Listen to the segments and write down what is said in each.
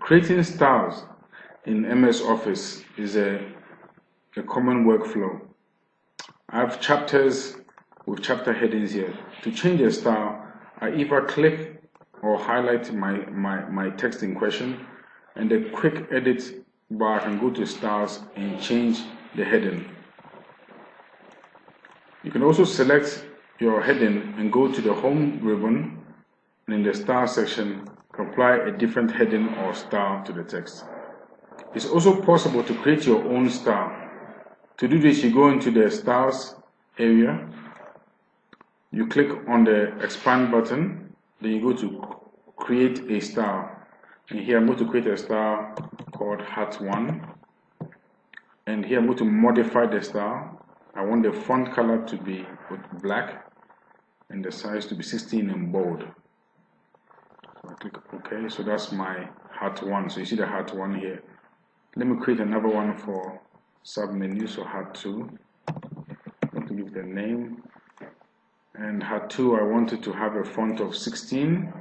Creating styles in MS Office is a common workflow. I have chapters with chapter headings here. To change a style, I either click or highlight my text in question, and the quick edit bar, I can go to styles and change the heading. You can also select your heading and go to the home ribbon, and in the style section, apply a different heading or style to the text. It's also possible to create your own style. To do this, you go into the styles area, you click on the expand button, then you go to create a style. And here I'm going to create a style called Hat1. And here I'm going to modify the style. I want the font color to be with black and the size to be 16 and bold. So I click OK. So that's my Hat1. So you see the Hat1 here. Let me create another one for submenu. So Hat2. I'm going to give the name. And Hat2, I wanted to have a font of 16,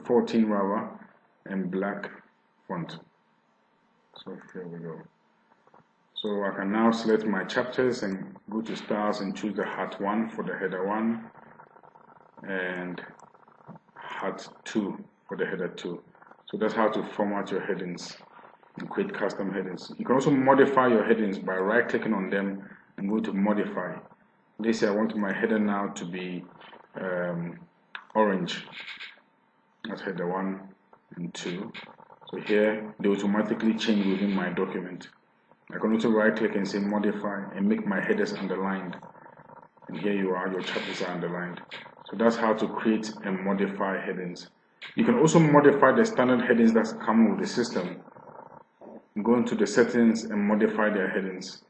14 rather, and black font. So here we go. So I can now select my chapters and go to styles and choose the Hat1 for the header 1 and Hat2 for the header 2. So that's how to format your headings and create custom headings. You can also modify your headings by right clicking on them and go to modify. Let's say I want my header now to be orange. That's header 1 and 2. So here they automatically change within my document. I can also right click and say modify and make my headers underlined. And here you are, your chapters are underlined. So that's how to create and modify headings. You can also modify the standard headings that come with the system. Go into the settings and modify their headings.